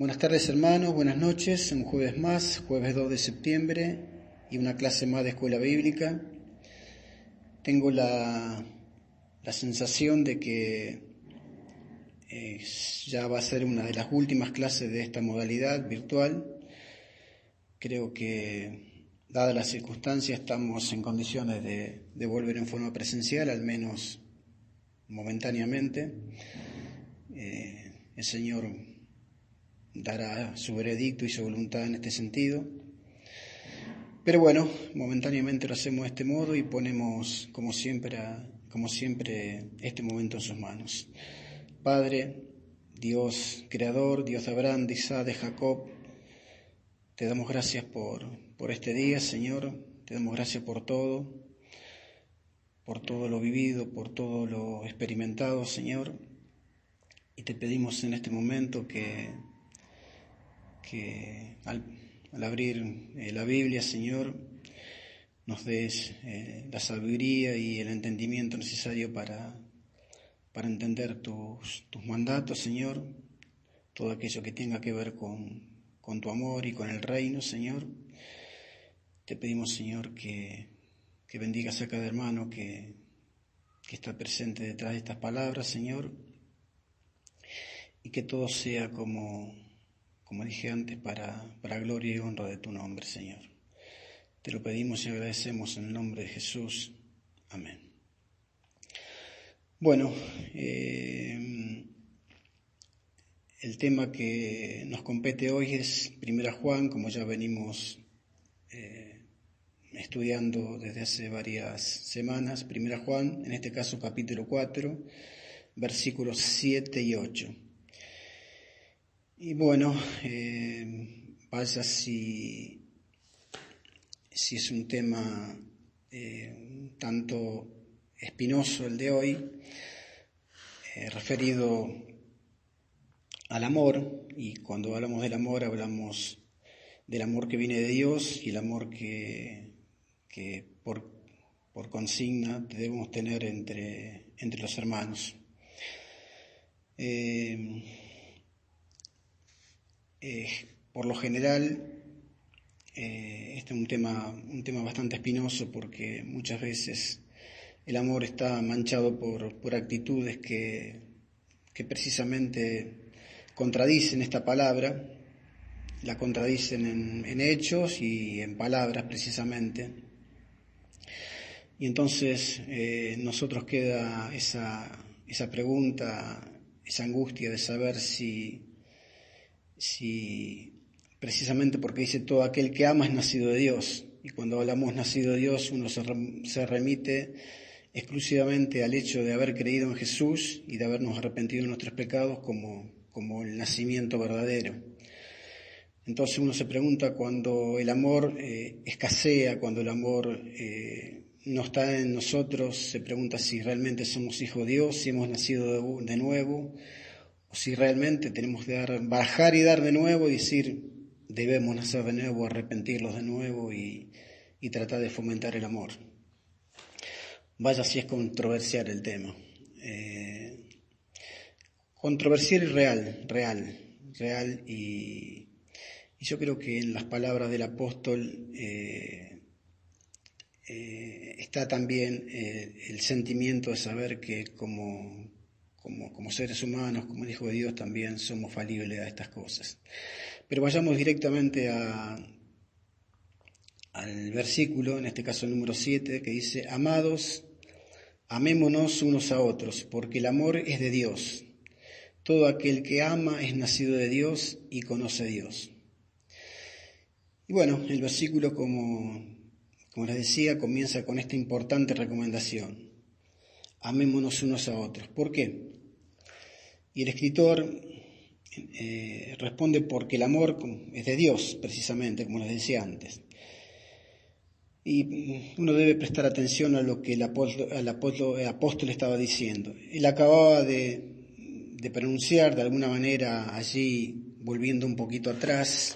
Buenas tardes hermanos, buenas noches, un jueves más, jueves 2 de septiembre y una clase más de escuela bíblica. Tengo la sensación de que ya va a ser una de las últimas clases de esta modalidad virtual. Creo que, dadas las circunstancias, estamos en condiciones de volver en forma presencial, al menos momentáneamente. El Señor dará su veredicto y su voluntad en este sentido. Pero bueno, momentáneamente lo hacemos de este modo y ponemos, como siempre, este momento en sus manos. Padre, Dios creador, Dios de Abraham, de Isaac, de Jacob, te damos gracias por este día, Señor. Te damos gracias por todo lo vivido, por todo lo experimentado, Señor. Y te pedimos en este momento que al abrir la Biblia, Señor, nos des la sabiduría y el entendimiento necesario para entender tus mandatos, Señor, todo aquello que tenga que ver con tu amor y con el reino, Señor. Te pedimos, Señor, que bendigas a cada hermano que está presente detrás de estas palabras, Señor, y que todo sea como dije antes, para gloria y honra de tu nombre, Señor. Te lo pedimos y agradecemos en el nombre de Jesús. Amén. Bueno, el tema que nos compete hoy es 1 Juan, como ya venimos estudiando desde hace varias semanas. 1 Juan, en este caso capítulo 4, versículos 7 y 8. Y bueno, vaya si es un tema tanto espinoso el de hoy, referido al amor, y cuando hablamos del amor hablamos del amor que viene de Dios y el amor que por consigna debemos tener entre los hermanos. Por lo general, este es un tema bastante espinoso porque muchas veces el amor está manchado por actitudes que precisamente contradicen esta palabra, la contradicen en hechos y en palabras precisamente. Y entonces nosotros queda esa pregunta, esa angustia de saber si precisamente porque dice todo aquel que ama es nacido de Dios, y cuando hablamos nacido de Dios uno se remite exclusivamente al hecho de haber creído en Jesús y de habernos arrepentido de nuestros pecados como el nacimiento verdadero. Entonces uno se pregunta, cuando el amor escasea, cuando el amor no está en nosotros, se pregunta si realmente somos hijos de Dios, si hemos nacido de nuevo, o si realmente tenemos que bajar y dar de nuevo y decir, debemos nacer de nuevo, arrepentirlos de nuevo y tratar de fomentar el amor. Vaya si es controversial el tema. Controversial y real, y yo creo que en las palabras del apóstol está también el sentimiento de saber que como seres humanos, como el Hijo de Dios, también somos falibles a estas cosas. Pero vayamos directamente al versículo, en este caso el número 7, que dice: Amados, amémonos unos a otros, porque el amor es de Dios. Todo aquel que ama es nacido de Dios y conoce a Dios. Y bueno, el versículo, como les decía, comienza con esta importante recomendación: amémonos unos a otros. ¿Por qué? Y el escritor responde porque el amor es de Dios, precisamente, como les decía antes. Y uno debe prestar atención a lo que el apóstol estaba diciendo. Él acababa de pronunciar de alguna manera allí, volviendo un poquito atrás,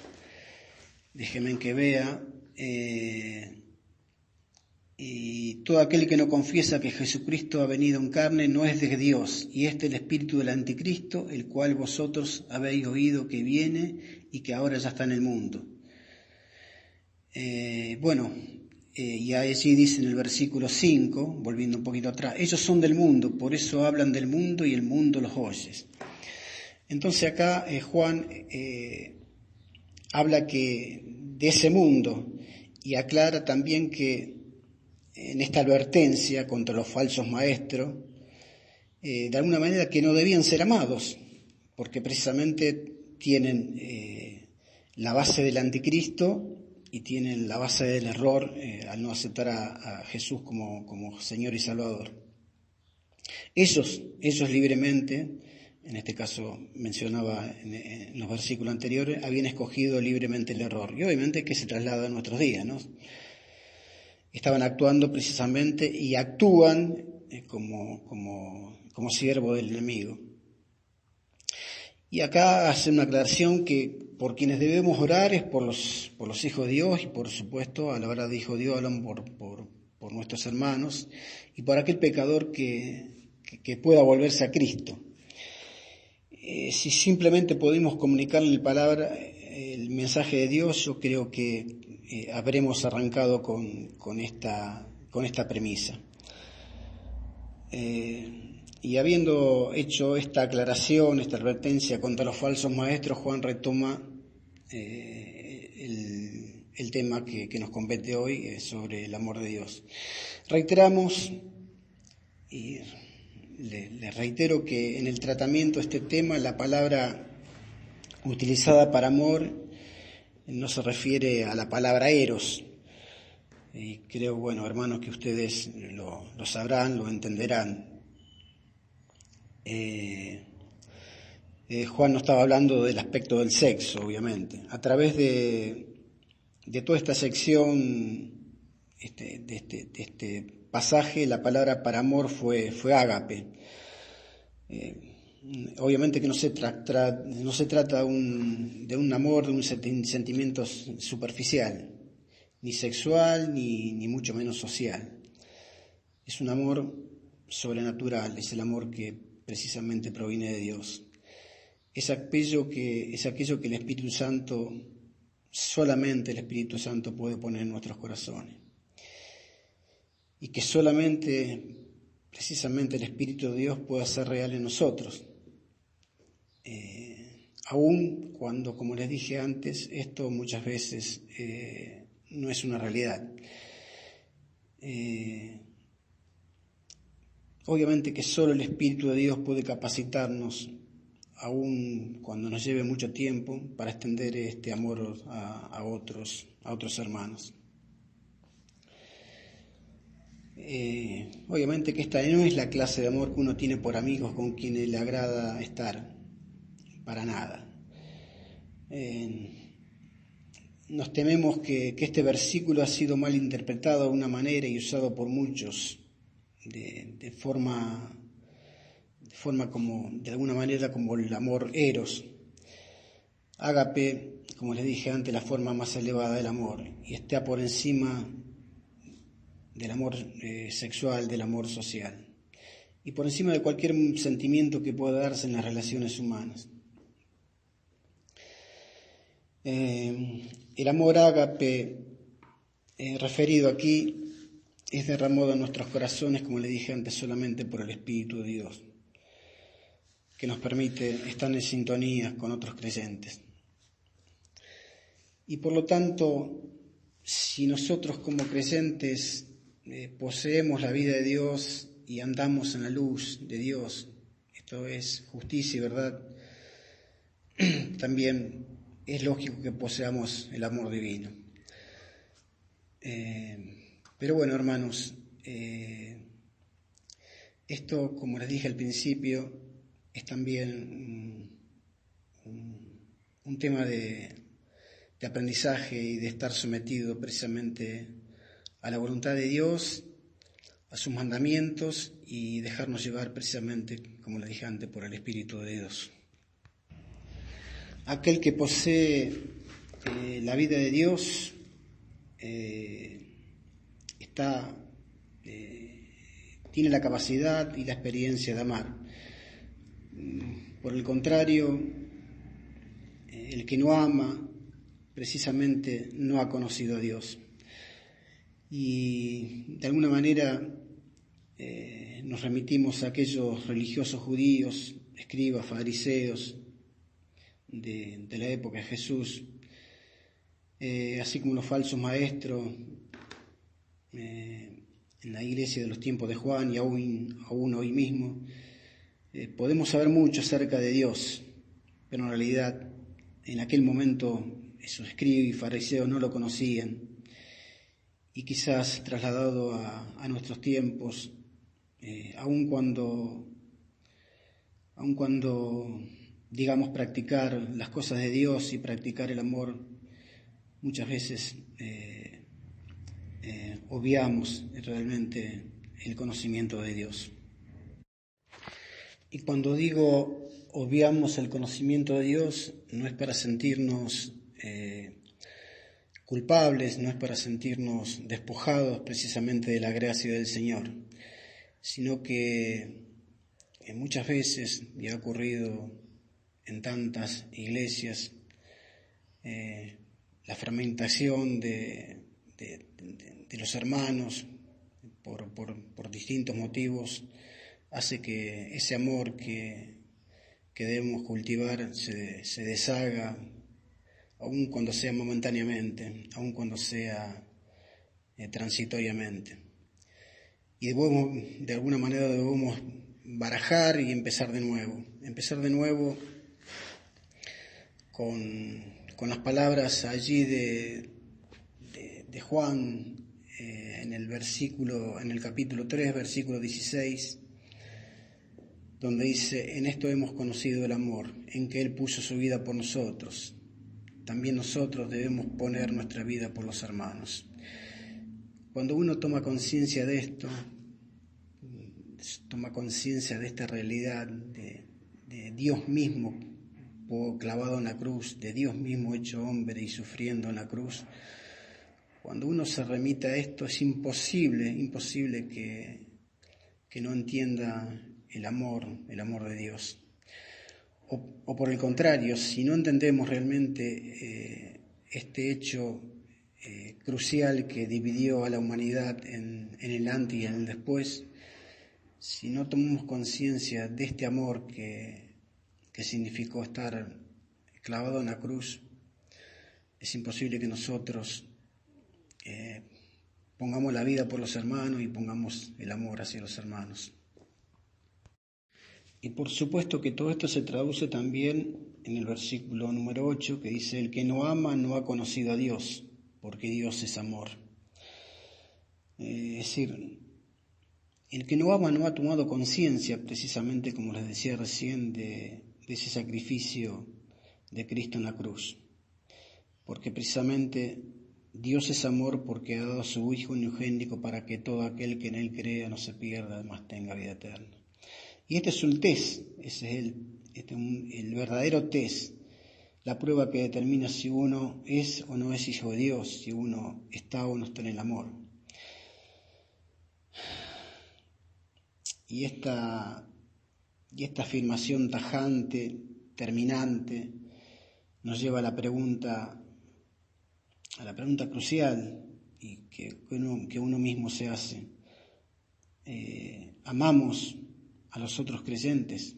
déjenme que vea, Y todo aquel que no confiesa que Jesucristo ha venido en carne no es de Dios, y este es el espíritu del anticristo, el cual vosotros habéis oído que viene y que ahora ya está en el mundo. Y allí dice en el versículo 5, volviendo un poquito atrás, ellos son del mundo, por eso hablan del mundo y el mundo los oye. Entonces acá Juan habla de ese mundo y aclara también que en esta advertencia contra los falsos maestros, de alguna manera que no debían ser amados, porque precisamente tienen la base del anticristo y tienen la base del error al no aceptar a Jesús como Señor y Salvador. Ellos libremente, en este caso mencionaba en los versículos anteriores, habían escogido libremente el error. Y obviamente que se traslada a nuestros días, ¿no? Estaban actuando precisamente y actúan como siervo del enemigo. Y acá hace una aclaración que por quienes debemos orar es por los hijos de Dios y por supuesto a la hora de hijo de Dios hablan por nuestros hermanos y por aquel pecador que pueda volverse a Cristo. Si simplemente podemos comunicarle el mensaje de Dios, yo creo que habremos arrancado con esta premisa. Y habiendo hecho esta aclaración, esta advertencia contra los falsos maestros, Juan retoma el tema que nos compete hoy sobre el amor de Dios. Reiteramos y les reitero que en el tratamiento de este tema la palabra utilizada para amor no se refiere a la palabra eros. Y creo, hermanos, que ustedes lo sabrán, lo entenderán. Juan no estaba hablando del aspecto del sexo, obviamente. A través de toda esta sección, de este pasaje, la palabra para amor fue ágape. Obviamente que no se trata de un amor, de un sentimiento superficial, ni sexual, ni mucho menos social. Es un amor sobrenatural, es el amor que precisamente proviene de Dios. Es aquello que el Espíritu Santo, solamente el Espíritu Santo puede poner en nuestros corazones. Y que solamente, precisamente el Espíritu de Dios puede hacer real en nosotros. Aun cuando, como les dije antes, esto muchas veces no es una realidad. Obviamente que solo el Espíritu de Dios puede capacitarnos, aun cuando nos lleve mucho tiempo, para extender este amor a otros hermanos. Obviamente que esta no es la clase de amor que uno tiene por amigos con quienes le agrada estar, para nada. Nos tememos que este versículo ha sido mal interpretado de una manera y usado por muchos de forma como, de alguna manera, como el amor eros. Ágape, como les dije antes, la forma más elevada del amor, y está por encima del amor sexual, del amor social, y por encima de cualquier sentimiento que pueda darse en las relaciones humanas. El amor ágape referido aquí es derramado en nuestros corazones, como le dije antes, solamente por el Espíritu de Dios, que nos permite estar en sintonía con otros creyentes. Y por lo tanto, si nosotros como creyentes poseemos la vida de Dios y andamos en la luz de Dios, esto es justicia y verdad, también es lógico que poseamos el amor divino. Pero hermanos, esto, como les dije al principio, es también un tema de aprendizaje y de estar sometido precisamente a la voluntad de Dios, a sus mandamientos y dejarnos llevar precisamente, como les dije antes, por el Espíritu de Dios. Aquel que posee la vida de Dios está tiene la capacidad y la experiencia de amar. Por el contrario, el que no ama precisamente no ha conocido a Dios. Y de alguna manera nos remitimos a aquellos religiosos judíos, escribas, fariseos de la época de Jesús, así como los falsos maestros en la iglesia de los tiempos de Juan y aún hoy mismo. Podemos saber mucho acerca de Dios, pero en realidad en aquel momento esos escribas y fariseos no lo conocían. Y quizás trasladado a nuestros tiempos, aun cuando digamos practicar las cosas de Dios y practicar el amor, muchas veces obviamos realmente el conocimiento de Dios. Y cuando digo obviamos el conocimiento de Dios, no es para sentirnos culpables, no es para sentirnos despojados precisamente de la gracia del Señor, sino que muchas veces, y ha ocurrido en tantas iglesias, la fragmentación de los hermanos por distintos motivos hace que ese amor que debemos cultivar se deshaga, aun cuando sea momentáneamente, aun cuando sea transitoriamente. Y de alguna manera debemos barajar y empezar de nuevo con las palabras allí de Juan en el capítulo 3, versículo 16, donde dice: en esto hemos conocido el amor, en que Él puso su vida por nosotros. También nosotros debemos poner nuestra vida por los hermanos. Cuando uno toma conciencia de esto, toma conciencia de esta realidad de Dios mismo clavado en la cruz, de Dios mismo hecho hombre y sufriendo en la cruz, cuando uno se remite a esto es imposible que no entienda el amor de Dios. O por el contrario, si no entendemos realmente este hecho crucial que dividió a la humanidad en el antes y en el después, si no tomamos conciencia de este amor que significó estar clavado en la cruz, es imposible que nosotros pongamos la vida por los hermanos y pongamos el amor hacia los hermanos. Y por supuesto que todo esto se traduce también en el versículo número 8, que dice: el que no ama no ha conocido a Dios, porque Dios es amor. Es decir, el que no ama no ha tomado conciencia, precisamente como les decía recién, de ese sacrificio de Cristo en la cruz. Porque precisamente Dios es amor, porque ha dado a su Hijo unigénito para que todo aquel que en Él crea no se pierda, mas tenga vida eterna. Y este es un test, ese es el verdadero test, la prueba que determina si uno es o no es hijo de Dios, si uno está o no está en el amor. Y esta afirmación tajante, terminante, nos lleva a la pregunta crucial y que uno mismo se hace. ¿Amamos a los otros creyentes?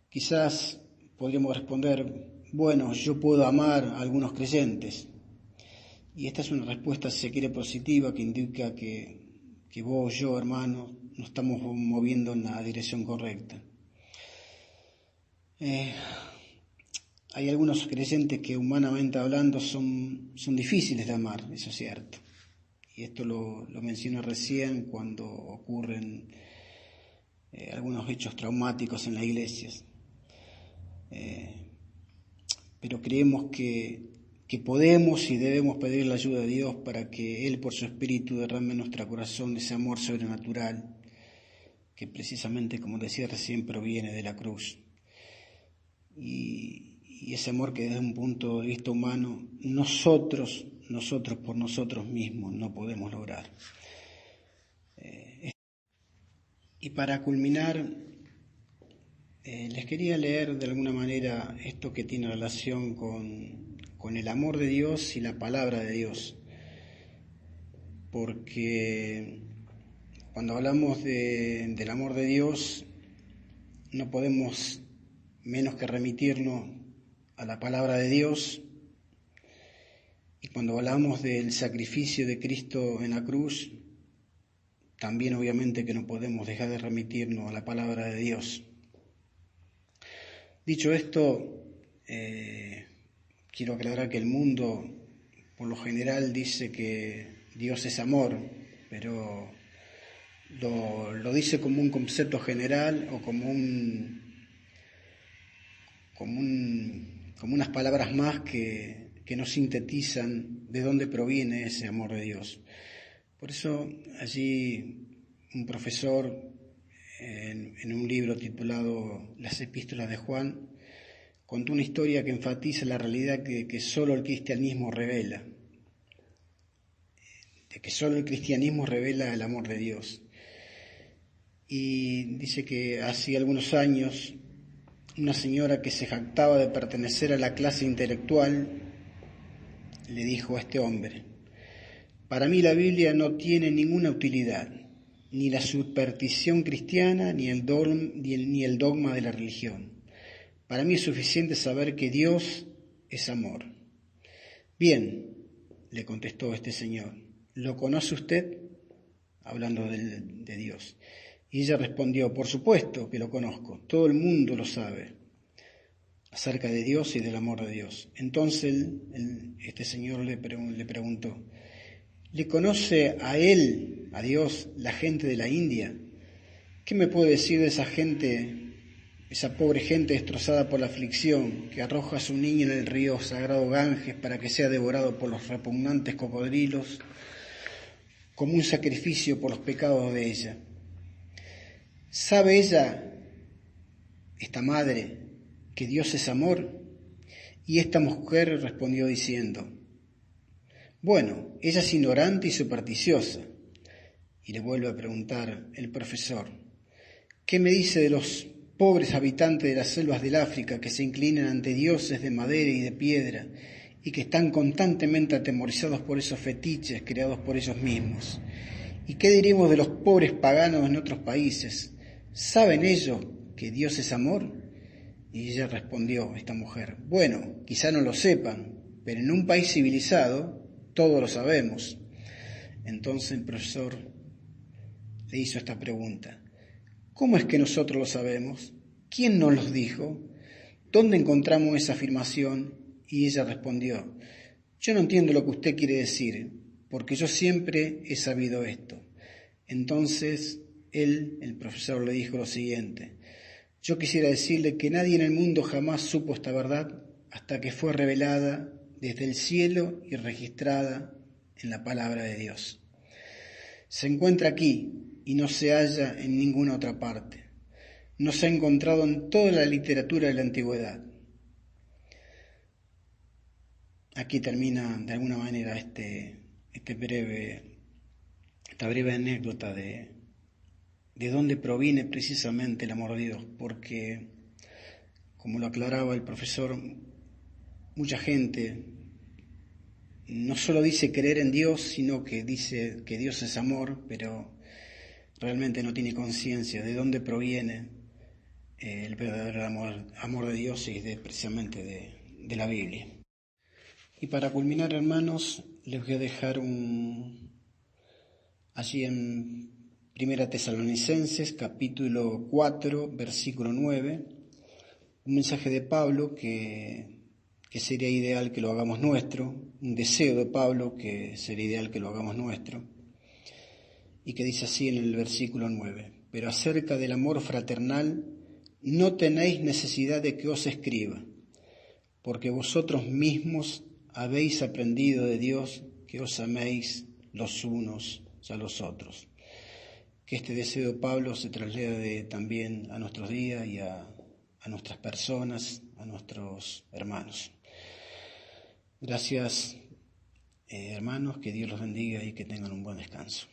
Quizás podríamos responder: bueno, yo puedo amar a algunos creyentes. Y esta es una respuesta, si se quiere, positiva, que indica que vos, yo, hermano, nos estamos moviendo en la dirección correcta. Hay algunos creyentes que, humanamente hablando, son difíciles de amar, eso es cierto. Y esto lo mencioné recién cuando ocurren algunos hechos traumáticos en las iglesias. Pero creemos que podemos y debemos pedir la ayuda de Dios para que Él, por su Espíritu, derrame en nuestro corazón ese amor sobrenatural que precisamente, como decía recién, proviene de la cruz. Y ese amor que desde un punto de vista humano nosotros por nosotros mismos no podemos lograr. Y para culminar, les quería leer de alguna manera esto que tiene relación con el amor de Dios y la palabra de Dios. Porque cuando hablamos del amor de Dios, no podemos menos que remitirnos a la palabra de Dios. Y cuando hablamos del sacrificio de Cristo en la cruz, también obviamente que no podemos dejar de remitirnos a la palabra de Dios. Dicho esto, quiero aclarar que el mundo por lo general dice que Dios es amor, pero lo dice como un concepto general o como unas palabras más que no sintetizan de dónde proviene ese amor de Dios. Por eso allí un profesor en un libro titulado Las Epístolas de Juan contó una historia que enfatiza la realidad que solo el cristianismo revela, de que solo el cristianismo revela el amor de Dios. Y dice que hace algunos años una señora que se jactaba de pertenecer a la clase intelectual le dijo a este hombre: para mí la Biblia no tiene ninguna utilidad, ni la superstición cristiana, ni el dogma de la religión. Para mí es suficiente saber que Dios es amor. Bien, le contestó este señor, ¿lo conoce usted? Hablando de Dios. Y ella respondió, por supuesto que lo conozco, todo el mundo lo sabe acerca de Dios y del amor de Dios. Entonces este señor le preguntó, ¿le conoce a él, a Dios, la gente de la India? ¿Qué me puede decir de esa gente, esa pobre gente destrozada por la aflicción, que arroja a su niño en el río sagrado Ganges para que sea devorado por los repugnantes cocodrilos, como un sacrificio por los pecados de ella? ¿Sabe ella, esta madre, que Dios es amor? Y esta mujer respondió diciendo, bueno, ella es ignorante y supersticiosa. Y le vuelve a preguntar el profesor, ¿qué me dice de los pobres habitantes de las selvas del África que se inclinan ante dioses de madera y de piedra y que están constantemente atemorizados por esos fetiches creados por ellos mismos? ¿Y qué diremos de los pobres paganos en otros países? ¿Saben ellos que Dios es amor? Y ella respondió, esta mujer, bueno, quizá no lo sepan, pero en un país civilizado todos lo sabemos. Entonces el profesor le hizo esta pregunta, ¿cómo es que nosotros lo sabemos? ¿Quién nos los dijo? ¿Dónde encontramos esa afirmación? Y ella respondió, yo no entiendo lo que usted quiere decir, porque yo siempre he sabido esto. Entonces el profesor le dijo lo siguiente, yo quisiera decirle que nadie en el mundo jamás supo esta verdad hasta que fue revelada desde el cielo y registrada en la palabra de Dios. Se encuentra aquí y no se halla en ninguna otra parte. No se ha encontrado en toda la literatura de la antigüedad. Aquí termina de alguna manera esta breve anécdota de dónde proviene precisamente el amor de Dios, porque, como lo aclaraba el profesor, mucha gente no solo dice creer en Dios, sino que dice que Dios es amor, pero realmente no tiene conciencia de dónde proviene el verdadero amor de Dios y precisamente de la Biblia. Y para culminar, hermanos, les voy a dejar allí en 1 Tesalonicenses, capítulo 4, versículo 9, un mensaje de Pablo que sería ideal que lo hagamos nuestro, un deseo de Pablo que sería ideal que lo hagamos nuestro, y que dice así en el versículo 9, pero acerca del amor fraternal no tenéis necesidad de que os escriba, porque vosotros mismos habéis aprendido de Dios que os améis los unos a los otros. Que este deseo de Pablo se traslade también a nuestros días y a nuestras personas, a nuestros hermanos. Gracias, hermanos, que Dios los bendiga y que tengan un buen descanso.